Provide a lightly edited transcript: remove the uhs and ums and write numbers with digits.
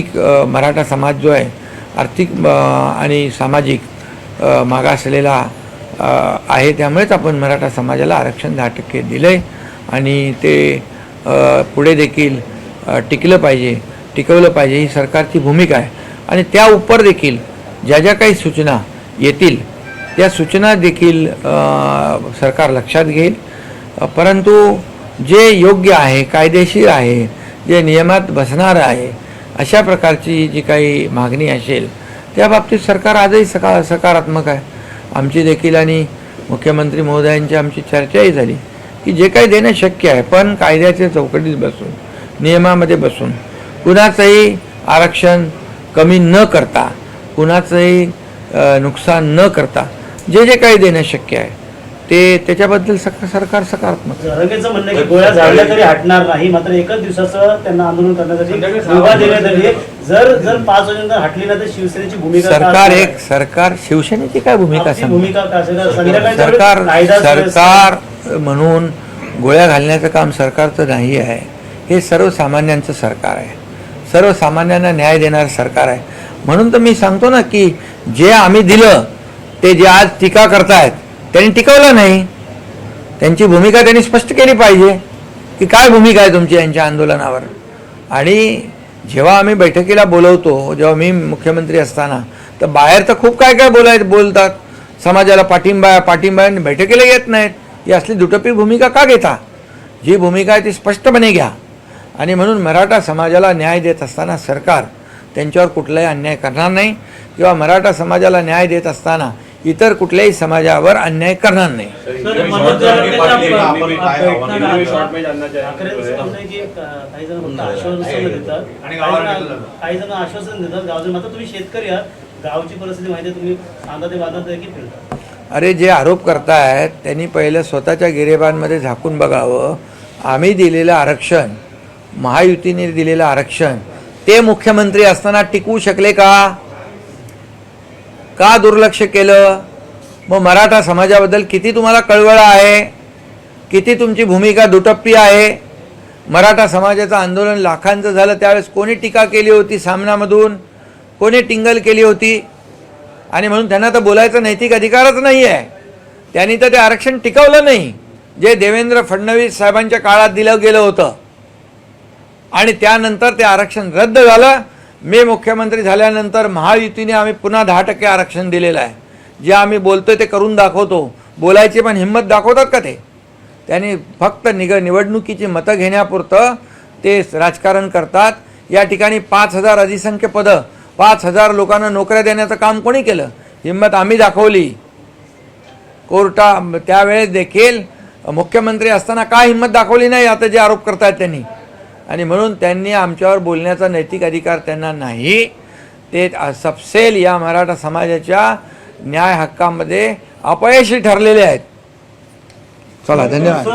आर्थिक मराठा समाज जो आहे आर्थिक आणि सामाजिक मागासलेला आहे, त्यामुळेच आपण मराठा समाजाला आरक्षण 10% दिलं आहे आणि ते पुढे देखील टिकवलं पाहिजे ही सरकारची भूमिका आहे। आणि त्या उपर देखील ज्या ज्या काही सूचना येतील त्या सूचना देखील सरकार लक्षात घेईल, परंतु जे योग्य आहे, कायदेशीर आहे, जे नियमात बसणार आहे अशा प्रकारची जी काही मागणी असेल त्या बाबतीत सरकार आजही सकारात्मक आहे। आमची देखील आणि मुख्यमंत्री महोदयांची आमची चर्चाही झाली की जे काही देणं शक्य आहे पण कायद्याच्या चौकटीत बसून, नियमामध्ये बसून, कुणाचंही आरक्षण कमी न करता, कुणाचंही नुकसान न करता जे जे काही देणं शक्य आहे ते त्याच्याबद्दल सरकार सकारात्मक। रंगेचं म्हणणं की गोळ्या झाडल्या तरी हटणार नाही, मात्र एकच दिवसाचं त्यांना आंदोलन करण्यासाठी मुभा देण्यात आली। जर 5 वाजेनंतर हटली ना तर शिवसेनेची भूमिका सरकार शिवसेनेची काय भूमिका सरकार म्हणून गोळ्या घालण्याचं काम सरकारचं नाही आहे, हे सर्वसामान्यांचं सरकार आहे, सर्वसामान्यांना न्याय देणारं सरकार आहे। म्हणून तर मी सांगतो ना की जे आम्ही दिलं ते जे आज टीका करतायत त्यांनी टिकवलं नाही, त्यांची भूमिका त्यांनी स्पष्ट केली पाहिजे की काय भूमिका आहे तुमची यांच्या आंदोलनावर। आणि जेव्हा आम्ही बैठकीला बोलवतो, जेव्हा मी मुख्यमंत्री असताना, तर बाहेर तर खूप काय बोलतात, समाजाला पाठिंबा बैठकीला येत नाहीत। ही असली दुटप्पी भूमिका का घेता? जी भूमिका आहे ती स्पष्टपणे घ्या। आणि म्हणून मराठा समाजाला न्याय देत असताना सरकार त्यांच्यावर कुठलाही अन्याय करणार नाही किंवा मराठा समाजाला न्याय देत असताना इतर कुठल्याही समाजावर अन्याय करणार नाही। अरे जे आरोप करतायत त्यांनी पहिलं स्वतःच्या गिरेबांमध्ये झाकून बघावं। आम्ही दिलेलं आरक्षण, महायुतीने दिलेलं आरक्षण ते मुख्यमंत्री असताना टिकवू शकले का दुर्लक्ष केलं? मग मराठा समाजाबद्दल किती तुम्हाला कळवळ आहे, किती तुमची भूमिका दुटप्पी आहे? मराठा समाजाचं आंदोलन लाखांचं झालं त्यावेळेस कोणी टीका केली होती सामनामधून, कोणी टिंगल केली होती? आणि म्हणून त्यांना तर बोलायचा नैतिक अधिकारच नाही आहे। त्यांनी तर ते आरक्षण टिकवलं नाही जे देवेंद्र फडणवीस साहेबांच्या काळात दिलं गेलं होतं, आणि त्यानंतर ते आरक्षण रद्द झालं। मी मुख्यमंत्री झाल्यानंतर महायुतीने आम्ही पुन्हा 10% आरक्षण दिलेलं आहे। जे आम्ही बोलतोय ते करून दाखवतो, बोलायची पण हिंमत दाखवतात का ते? त्यांनी फक्त निवडणुकीची मतं घेण्यापुरतं ते राजकारण करतात। या ठिकाणी 5000 अधिसंख्य पदं, 5000 लोकांना नोकऱ्या देण्याचं काम कोणी केलं? हिंमत आम्ही दाखवली। त्यावेळेस देखील मुख्यमंत्री असताना काय हिंमत दाखवली नाही आता जे आरोप करतायत त्यांनी? आणि म्हणून त्यांनी आमच्यावर बोलण्याचा नैतिक अधिकार त्यांना नाही। ते सपसेल या मराठा समाजाच्या न्याय हक्कामध्ये अपयशी ठरलेले आहेत। चला, धन्यवाद।